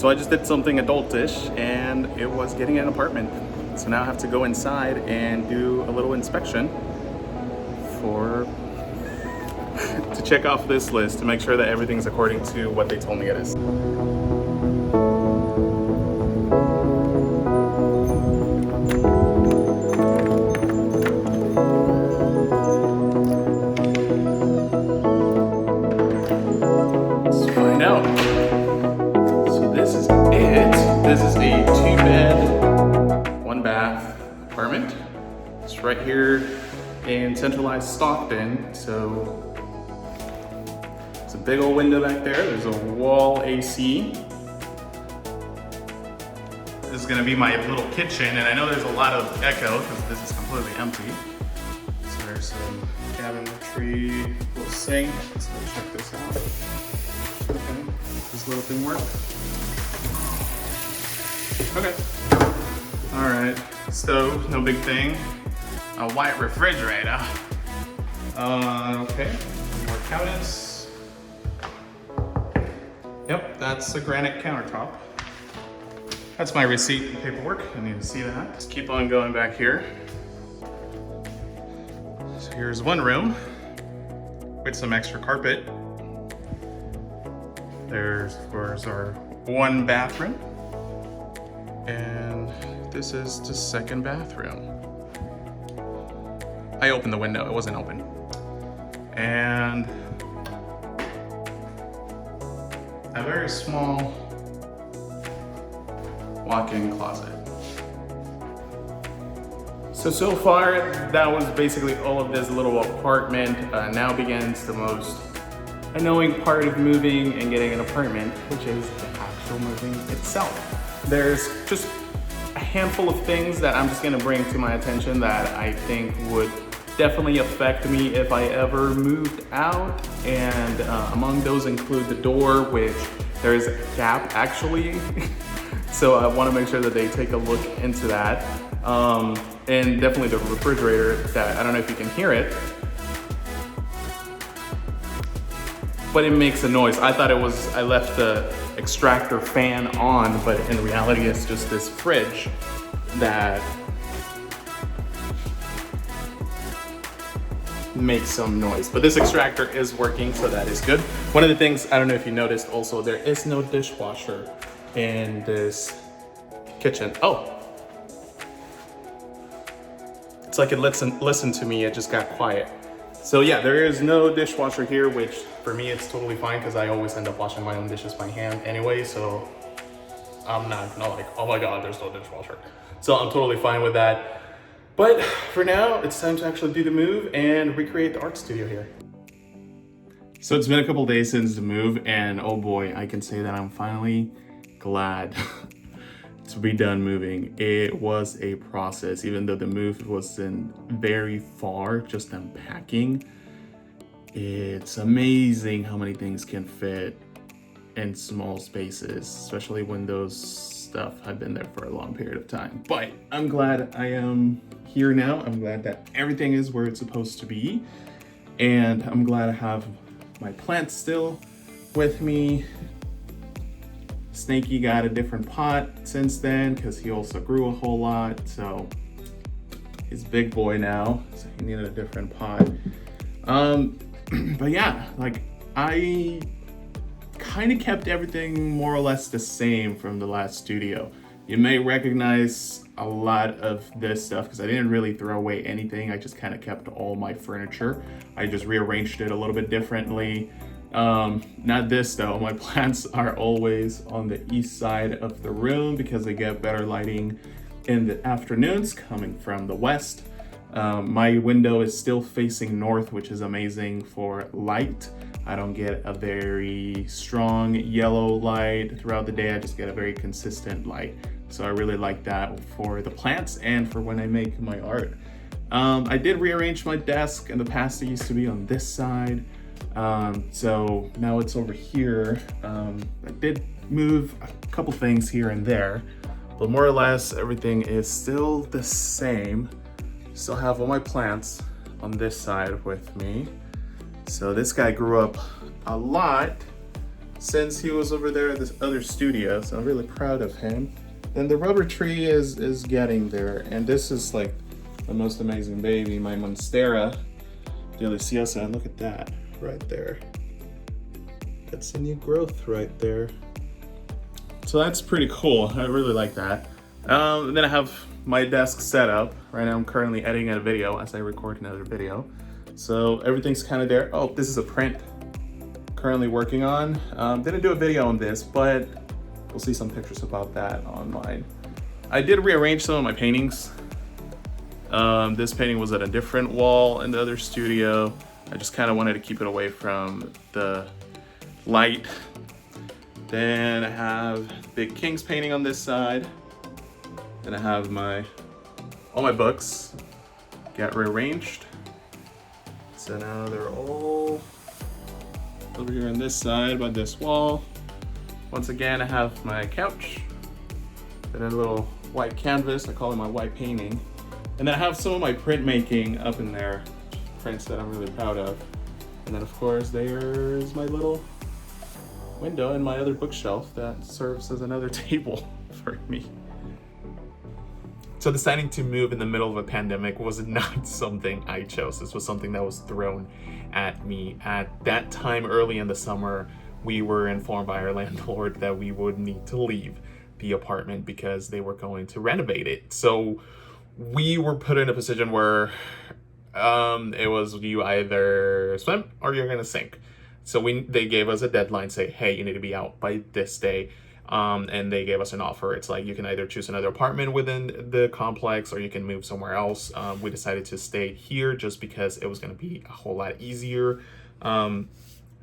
So I just did something adultish, and it was getting an apartment. So now I have to go inside and do a little inspection to check off this list to make sure that everything's according to what they told me it is. Let's find out. So this is it. This is a 2-bed, 1-bath apartment. It's right here in centralized Stockton. So it's a big old window back there. There's a wall AC. This is gonna be my little kitchen, and I know there's a lot of echo because this is completely empty. So there's some cabinetry, little sink. Let's go check this out. Okay, does this little thing work? Okay. All right, stove, no big thing. A white refrigerator. Okay, more cabinets. Yep, that's the granite countertop. That's my receipt and paperwork. I need to see that. Let's keep on going back here. So here's one room with some extra carpet. There's our 1 bathroom. And this is the 2nd bathroom. I opened the window, it wasn't open. And a very small walk-in closet. So far, that was basically all of this little apartment. Now begins the most annoying part of moving and getting an apartment, which is the actual moving itself. There's just a handful of things that I'm just gonna bring to my attention that I think would definitely affect me if I ever moved out. And among those include the door, which there is a gap actually. So I wanna make sure that they take a look into that. And definitely the refrigerator, that I don't know if you can hear it, but it makes a noise. I thought I left the extractor fan on, but in reality it's just this fridge that makes some noise. But this extractor is working, so that is good. One of the things, I don't know if you noticed also, there is no dishwasher in this kitchen. Oh, it's like it listened to me, it just got quiet. So yeah, there is no dishwasher here, which for me it's totally fine because I always end up washing my own dishes by hand anyway, so I'm not like, oh my god, there's no dishwasher. So I'm totally fine with that. But for now, it's time to actually do the move and recreate the art studio here. So it's been a couple days since the move, and oh boy, I can say that I'm finally glad to be done moving. It was a process, even though the move wasn't very far, just unpacking. It's amazing how many things can fit in small spaces, especially when those stuff had been there for a long period of time. But I'm glad I am here now. I'm glad that everything is where it's supposed to be. And I'm glad I have my plants still with me. Snakey got a different pot since then because he also grew a whole lot. So he's a big boy now, so he needed a different pot. But yeah, like I kind of kept everything more or less the same from the last studio. You may recognize a lot of this stuff because I didn't really throw away anything. I just kind of kept all my furniture. I just rearranged it a little bit differently. Not this though. My plants are always on the east side of the room because they get better lighting in the afternoons coming from the west. My window is still facing north, which is amazing for light. I don't get a very strong yellow light throughout the day. I just get a very consistent light. So I really like that for the plants and for when I make my art. I did rearrange my desk. In the past, it used to be on this side. So now it's over here. I did move a couple things here and there, but more or less everything is still the same. Still have all my plants on this side with me. So this guy grew up a lot. since he was over there at this other studio, so I'm really proud of him. Then the rubber tree is getting there, and this is like the most amazing baby, my Monstera deliciosa, and look at that right there. That's a new growth right there. So that's pretty cool. I really like that. And then I have my desk set up. Right now I'm currently editing a video as I record another video. So everything's kind of there. Oh, this is a print currently working on. Didn't do a video on this, but we'll see some pictures about that online. I did rearrange some of my paintings. This painting was at a different wall in the other studio. I just kind of wanted to keep it away from the light. Then I have Big King's painting on this side. Then I have all my books get rearranged. So now they're all over here on this side by this wall. Once again, I have my couch, then a little white canvas. I call it my white painting. And then I have some of my printmaking up in there, prints that I'm really proud of. And then of course, there's my little window and my other bookshelf that serves as another table for me. So deciding to move in the middle of a pandemic was not something I chose. This was something that was thrown at me. At that time, early in the summer, we were informed by our landlord that we would need to leave the apartment because they were going to renovate it. So we were put in a position where it was you either swim or you're gonna sink. So they gave us a deadline, say, hey, you need to be out by this day. And they gave us an offer. It's like you can either choose another apartment within the complex or you can move somewhere else. We decided to stay here just because it was going to be a whole lot easier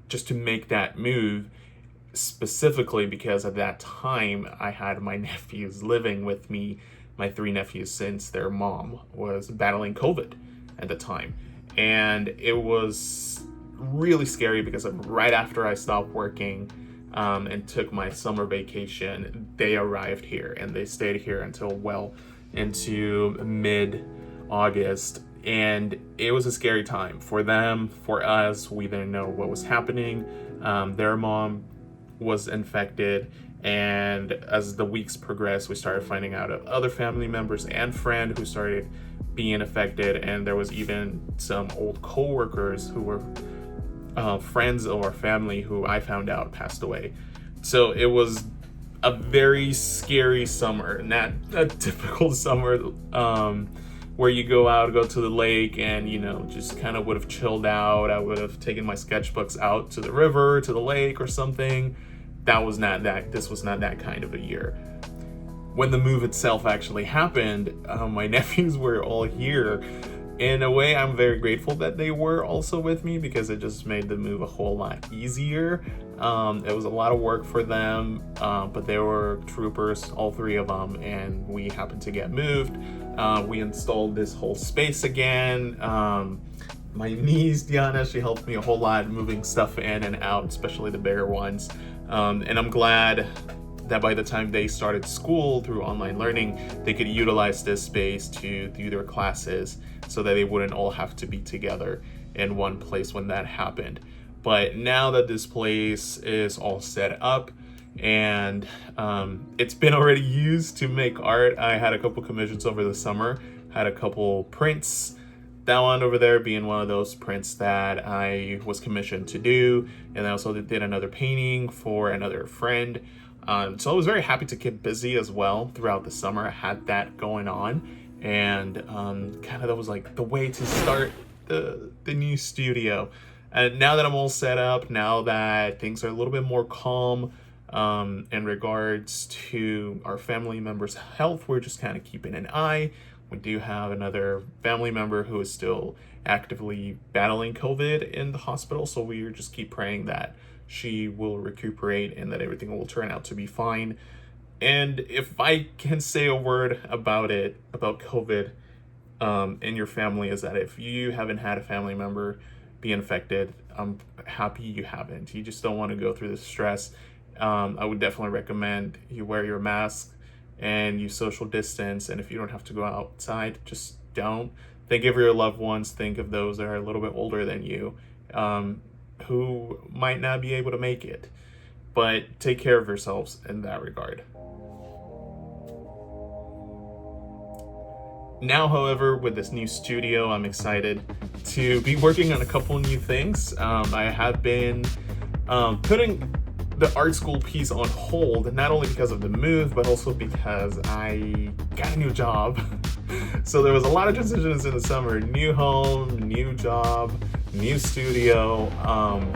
just to make that move, specifically because at that time I had my nephews living with me, my 3 nephews, since their mom was battling COVID at the time. And it was really scary because right after I stopped working, and took my summer vacation, they arrived here and they stayed here until well into mid-August. And it was a scary time for them, for us. We didn't know what was happening. Their mom was infected. And as the weeks progressed, we started finding out of other family members and friends who started being affected. And there was even some old co-workers who were friends or family who I found out passed away. So it was a very scary summer, not a typical summer where you go to the lake and, you know, just kind of would have chilled out. I would have taken my sketchbooks out to the river, to the lake or something. This was not that kind of a year. When the move itself actually happened, my nephews were all here. In a way, I'm very grateful that they were also with me because it just made the move a whole lot easier. It was a lot of work for them, but they were troopers, all 3 of them, and we happened to get moved. We installed this whole space again. My niece, Diana, she helped me a whole lot moving stuff in and out, especially the bigger ones. And I'm glad that by the time they started school through online learning, they could utilize this space to do their classes so that they wouldn't all have to be together in one place when that happened. But now that this place is all set up and it's been already used to make art, I had a couple commissions over the summer, had a couple prints. That one over there being one of those prints that I was commissioned to do. And I also did another painting for another friend. So I was very happy to keep busy as well throughout the summer. I had that going on, and kind of that was like the way to start the new studio. And now that I'm all set up, now that things are a little bit more calm in regards to our family members' health, we're just kind of keeping an eye. We do have another family member who is still actively battling COVID in the hospital, so we just keep praying that she will recuperate and that everything will turn out to be fine. And if I can say a word about COVID in your family, is that if you haven't had a family member be infected, I'm happy you haven't. You just don't want to go through the stress. I would definitely recommend you wear your mask and you social distance. And if you don't have to go outside, just don't. Think of your loved ones. Think of those that are a little bit older than you, who might not be able to make it. but take care of yourselves in that regard. Now, however, with this new studio, I'm excited to be working on a couple new things. I have been putting the art school piece on hold, not only because of the move, but also because I got a new job. So there was a lot of transitions in the summer: new home, new job, new studio.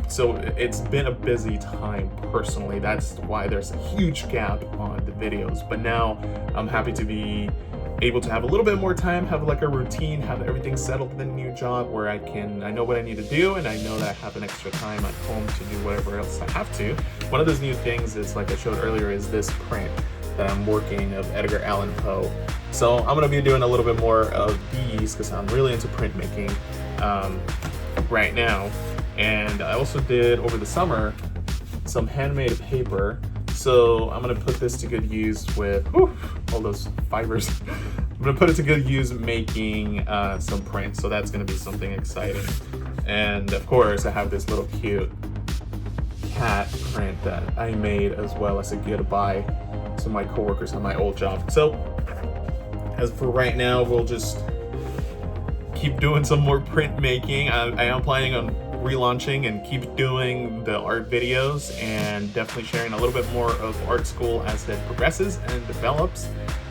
So it's been a busy time personally. That's why there's a huge gap on the videos. But now I'm happy to be able to have a little bit more time, have like a routine, have everything settled in the new job where I know what I need to do, and I know that I have an extra time at home to do whatever else I have to. One of those new things is, like I showed earlier, is this print that I'm working of Edgar Allan Poe. So I'm gonna be doing a little bit more of these because I'm really into printmaking right now. And I also did over the summer some handmade paper. So I'm gonna put this to good use with all those fibers. I'm gonna put it to good use making some prints. So that's gonna be something exciting. And of course, I have this little cute cat print that I made as well as a goodbye to my coworkers on my old job. So as for right now, we'll just keep doing some more printmaking. I am planning on relaunching and keep doing the art videos, and definitely sharing a little bit more of art school as it progresses and develops.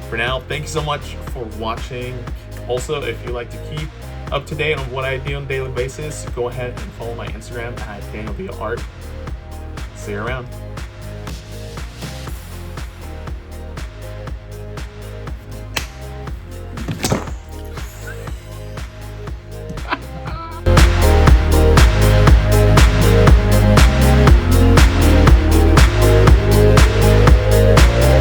For now, thank you so much for watching. Also, if you like to keep up to date on what I do on a daily basis, go ahead and follow my Instagram at DanielViaArt. See you around.